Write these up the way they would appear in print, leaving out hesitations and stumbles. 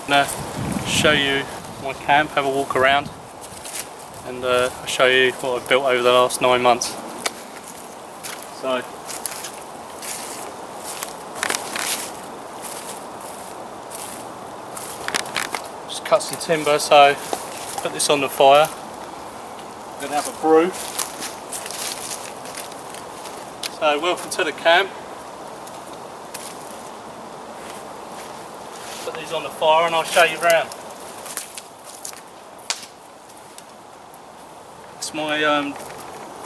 Now, show you my camp, have a walk around, and I'll show you what I've built over the last 9 months. So, just cut some timber, so put this on the fire. I'm going to have a brew. So, welcome to the camp. Put these on the fire and I'll show you around. It's my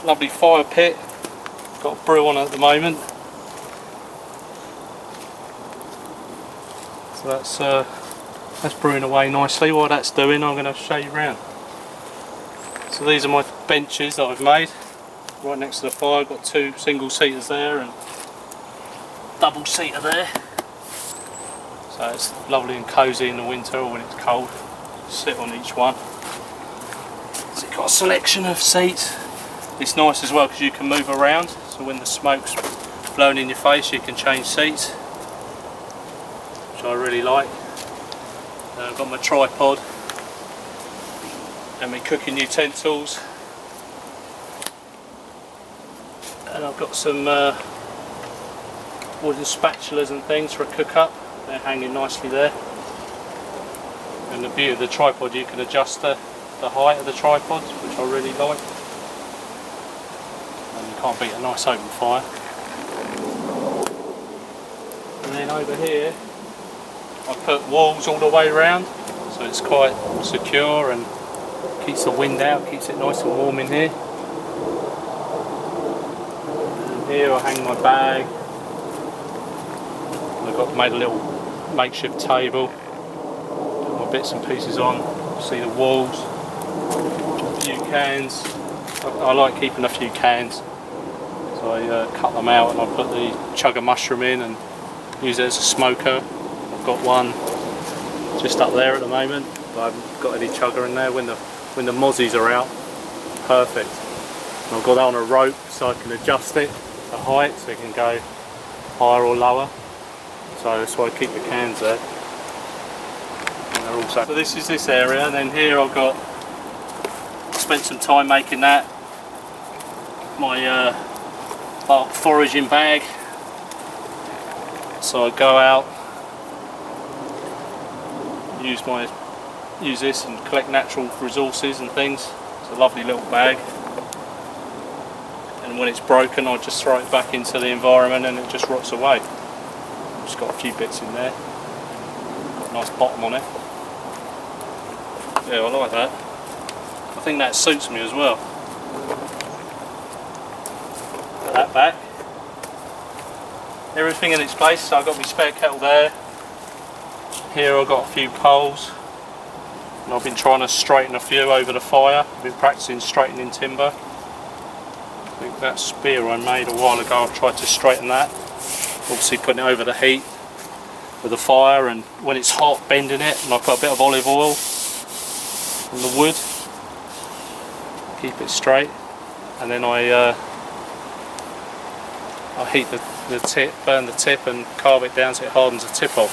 lovely fire pit. Got a brew on at the moment. So that's brewing away nicely. While that's doing, I'm going to show you around. So these are my benches that I've made. Right next to the fire, I've got 2 single seaters there and double seater there. So it's lovely and cosy in the winter or when it's cold. Sit on each one. So you've got a selection of seats. It's nice as well because you can move around. So when the smoke's blowing in your face, you can change seats, which I really like. I've got my tripod and my cooking utensils. And I've got some wooden spatulas and things for a cook up. They're hanging nicely there. And the beauty of the tripod, you can adjust the height of the tripod, which I really like. And you can't beat a nice open fire. And then over here, I put walls all the way around, so it's quite secure and keeps the wind out, keeps it nice and warm in here. And here I hang my bag. I've made a little makeshift table, put my bits and pieces on, see the walls, a few cans. I like keeping a few cans, so I cut them out and I put the chugger mushroom in and use it as a smoker. I've got one just up there at the moment, but I haven't got any chugger in there. When the mozzies are out, perfect. And I've got that on a rope so I can adjust it, the height, so it can go higher or lower. So that's why I keep the cans there. And they're also, so this is this area, and then here I've got, spent some time making that, my foraging bag. So I go out, use this and collect natural resources and things. It's a lovely little bag. And when it's broken, I just throw it back into the environment and it just rots away. Just got a few bits in there. Got a nice bottom on it. Yeah, I like that. I think that suits me as well. Put that back. Everything in its place. So I've got my spare kettle there. Here I've got a few poles. And I've been trying to straighten a few over the fire. I've been practicing straightening timber. I think that spear I made a while ago, I've tried to straighten that. Obviously putting it over the heat with the fire, and when it's hot, bending it, and I put a bit of olive oil on the wood, keep it straight, and then I heat the tip, burn the tip and carve it down so it hardens the tip off.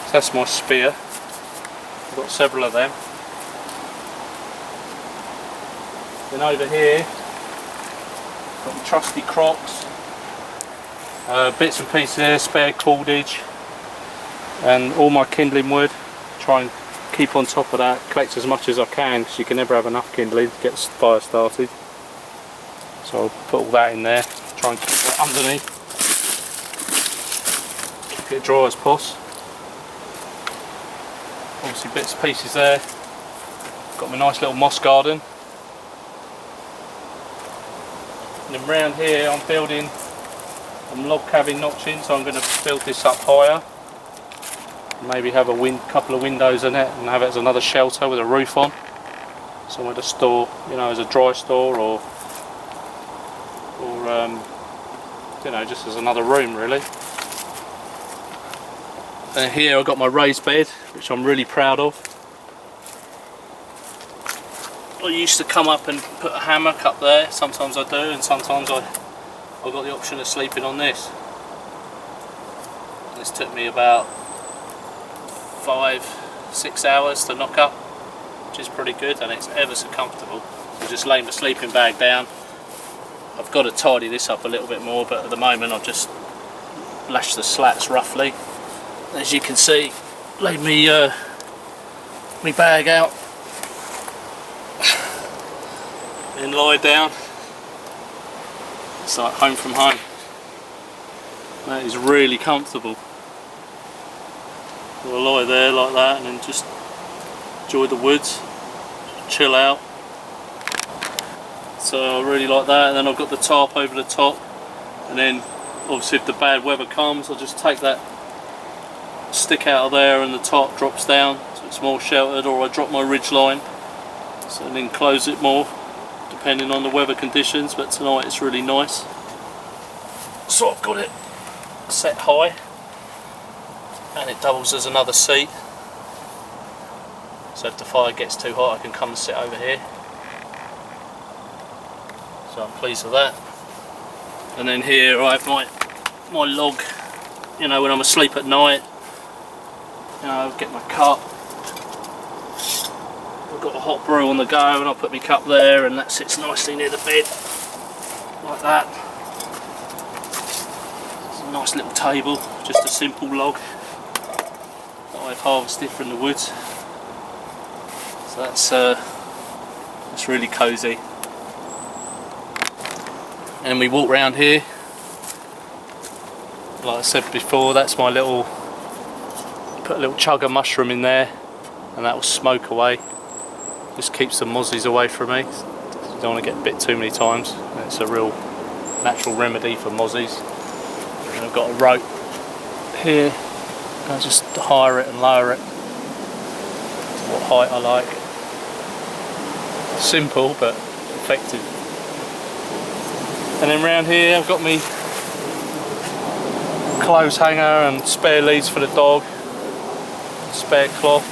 So that's my spear. I've got several of them. Then over here, got my trusty Crocs. Bits and pieces there, spare cordage, and all my kindling wood. Try and keep on top of that, collect as much as I can, because you can never have enough kindling to get the fire started. So I'll put all that in there, try and keep that underneath, keep it dry as possible. Obviously bits and pieces there. Got my nice little moss garden. And then round here I'm building, I'm log cabin notching, so I'm going to build this up higher. Maybe have a couple of windows in it and have it as another shelter with a roof on. Somewhere to store, you know, as a dry store or you know, just as another room really. And here I've got my raised bed, which I'm really proud of. I used to come up and put a hammock up there, sometimes I do, and sometimes I've got the option of sleeping on this. This took me about 6 hours to knock up, which is pretty good, and it's ever so comfortable. So just lay my sleeping bag down. I've got to tidy this up a little bit more, but at the moment I've just lashed the slats roughly. As you can see, laid me bag out, then lie down. It's like home from home. That is really comfortable. I'll lie there like that and then just enjoy the woods, chill out. So I really like that, and then I've got the tarp over the top, and then obviously if the bad weather comes, I'll just take that stick out of there and the tarp drops down so it's more sheltered, or I drop my ridge line so then close it more depending on the weather conditions. But tonight it's really nice. So I've got it set high and it doubles as another seat, so if the fire gets too hot I can come and sit over here. So I'm pleased with that. And then here I have my log, you know, when I'm asleep at night, you know, I'll get my cup. I've got a hot brew on the go and I'll put my cup there, and that sits nicely near the bed, like that. It's a nice little table, just a simple log that I've harvested from the woods. So that's really cosy. And we walk around here, like I said before, that's my little, put a little chug of mushroom in there and that will smoke away. Just keeps the mozzies away from me. You don't want to get bit too many times. It's a real natural remedy for mozzies. And I've got a rope here, I just higher it and lower it to what height I like. Simple but effective. And then round here I've got me clothes hanger and spare leads for the dog, spare cloth,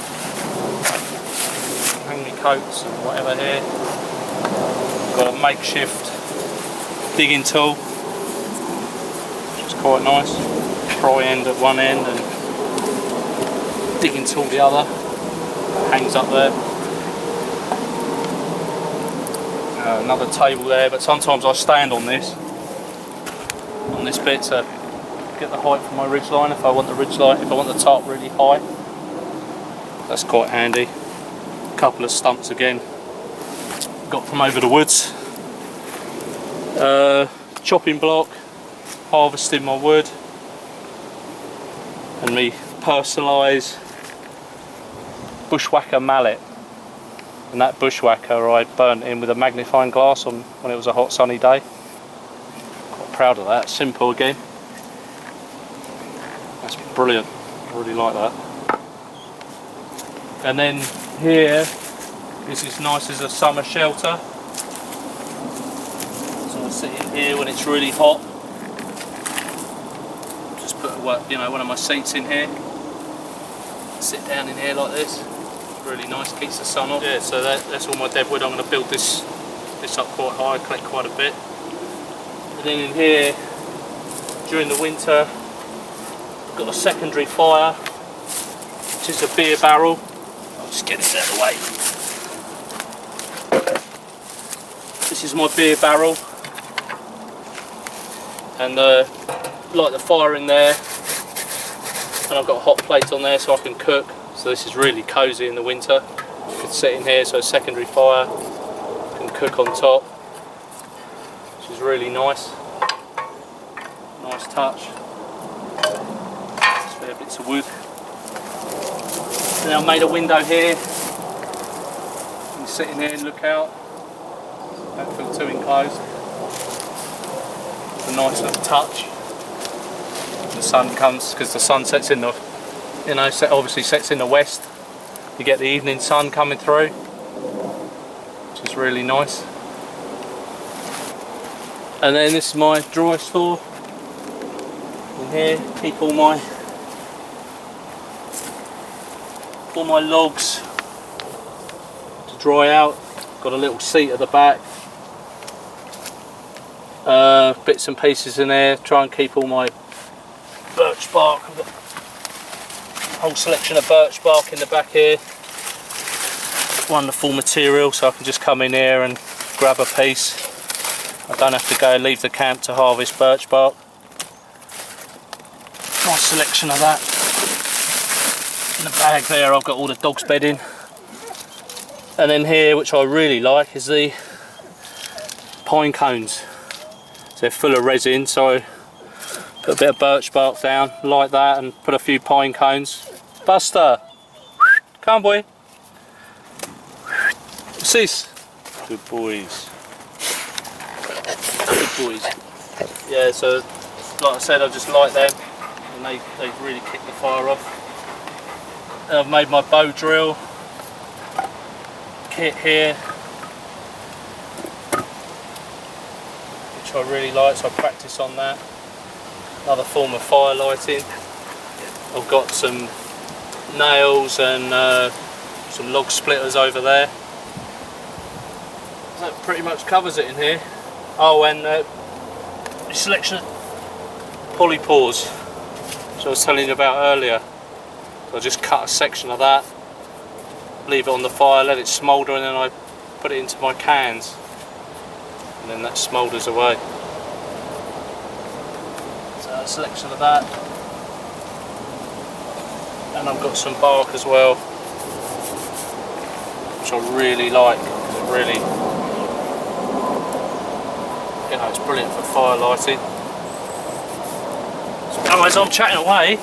hang me coats and whatever here. Got a makeshift digging tool, which is quite nice. Pry end at one end and digging tool the other. Hangs up there. Another table there, but sometimes I stand on this bit to get the height from my ridge line if I want the ridge line, if I want the tarp really high. That's quite handy. A couple of stumps again, got from over the woods. Chopping block, harvesting my wood, and me personalised Bushwacker mallet. And that Bushwacker I burnt in with a magnifying glass on when it was a hot sunny day. Quite proud of that. Simple again. That's brilliant. I really like that. And then here, this is nice as a summer shelter. So I sit in here when it's really hot. Just put one of my seats in here. Sit down in here like this. Really nice, keeps the sun off. Yeah, so that's all my dead wood. I'm going to build this up quite high, collect quite a bit. And then in here, during the winter, I've got a secondary fire, which is a beer barrel. I'll just get this out of the way. This is my beer barrel, and light the fire in there, and I've got a hot plate on there so I can cook. So this is really cosy in the winter. You could sit in here, so a secondary fire, can cook on top, which is really nice. Nice touch. Spare bits of wood. And I've made a window here. You can sit in here and look out. Don't feel too enclosed. It's a nice little touch. The sun comes, because the sun sets in the, obviously sets in the west. You get the evening sun coming through, which is really nice. And then this is my dry store. In here, keep all my logs to dry out. Got a little seat at the back. Bits and pieces in there. Try and keep all my birch bark. Whole selection of birch bark in the back here. Wonderful material, so I can just come in here and grab a piece. I don't have to go and leave the camp to harvest birch bark. Nice selection of that. In the bag there I've got all the dog's bedding. And then here, which I really like, is the pine cones. So they're full of resin, so I put a bit of birch bark down like that and put a few pine cones. Buster! Come on, boy! What's this? Good boys. Good boys. Yeah, so like I said, I just like them and they really kick the fire off. And I've made my bow drill kit here, which I really like, so I practice on that. Another form of fire lighting. I've got some nails and some log splitters over there. That pretty much covers it in here. Oh, and a selection of polypores, which I was telling you about earlier. So I just cut a section of that, leave it on the fire, let it smoulder, and then I put it into my cans, and then that smoulders away. So a selection of that, and I've got some bark as well, which I really like. It's really, you know, it's brilliant for fire lighting. So guys, I'm chatting away.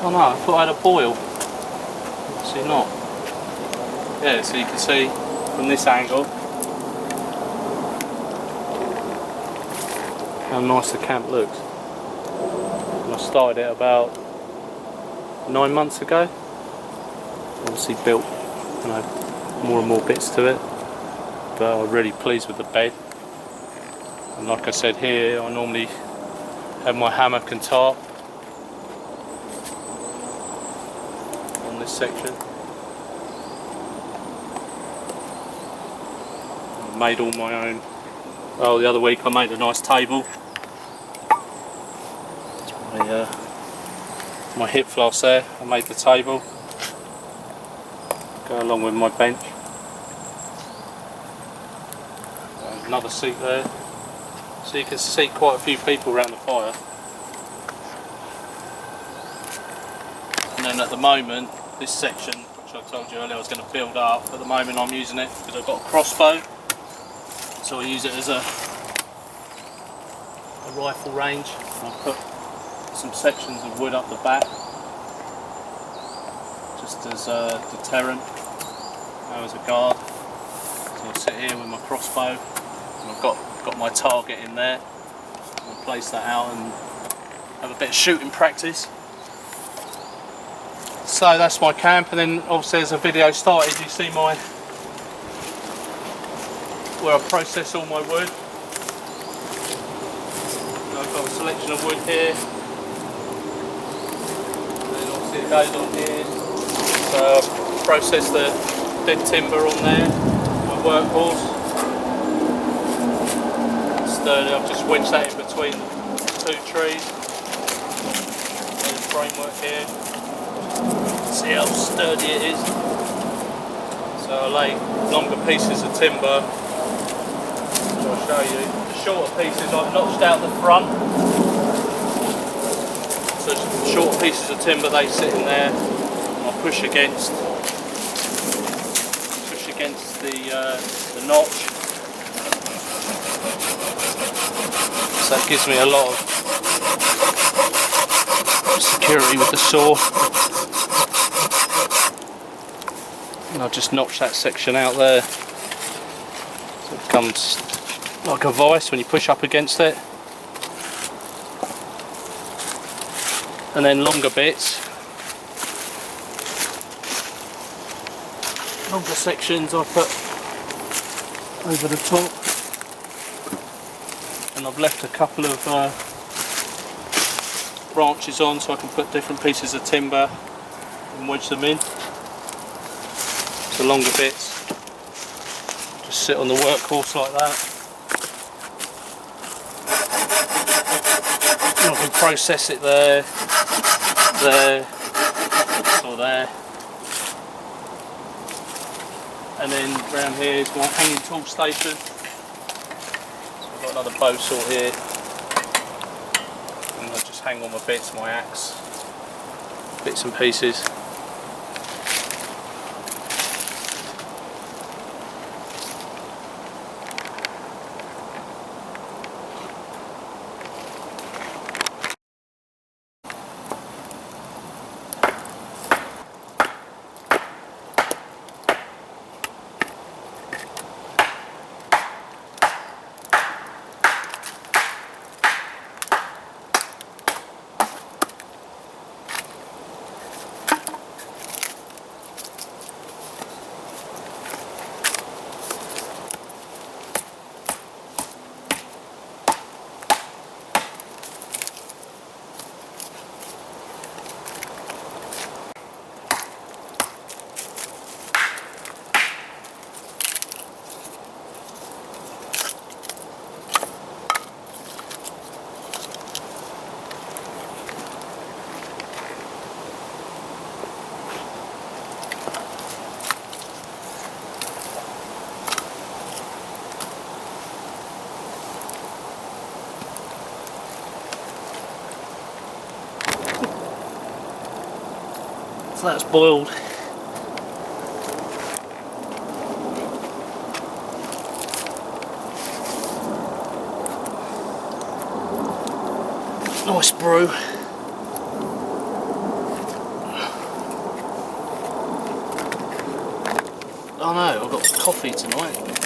Oh no, I thought I had a boil. Obviously not. Yeah, so you can see from this angle how nice the camp looks. And I started it about 9 months ago. Obviously built, you know, more and more bits to it. But I'm really pleased with the bed. And like I said here, I normally have my hammock and tarp this section. I made all my own. Oh, the other week I made a nice table. My hip flask there. I made the table. Go along with my bench. Another seat there. So you can see quite a few people around the fire. And then at the moment, this section, which I told you earlier I was going to build up, at the moment I'm using it because I've got a crossbow, so I use it as a rifle range. And I've put some sections of wood up the back, just as a deterrent, as a guard. So I'll sit here with my crossbow, and I've got my target in there. I'll place that out and have a bit of shooting practice. So that's my camp, and then obviously as the video started, you see where I process all my wood. So I've got a selection of wood here, and then obviously it goes on here. So I process the dead timber on there, my workhorse. Sturdy, I've just wedged that in between the 2 trees. There's the framework here. See how sturdy it is. So I lay longer pieces of timber, which I'll show you. The shorter pieces I've notched out the front. So short pieces of timber, they sit in there. I'll push against the notch. So that gives me a lot of security with the saw. And I'll just notch that section out there, so it becomes like a vice when you push up against it. And then longer bits, longer sections I put over the top, and I've left a couple of branches on so I can put different pieces of timber and wedge them in. The longer bits just sit on the workhorse like that. I can process it there, there, or there. And then round here is my hanging tool station. So I've got another bow saw here. And I just hang all my bits, my axe, bits and pieces. So that's boiled. Nice brew. Oh no, I've got coffee tonight.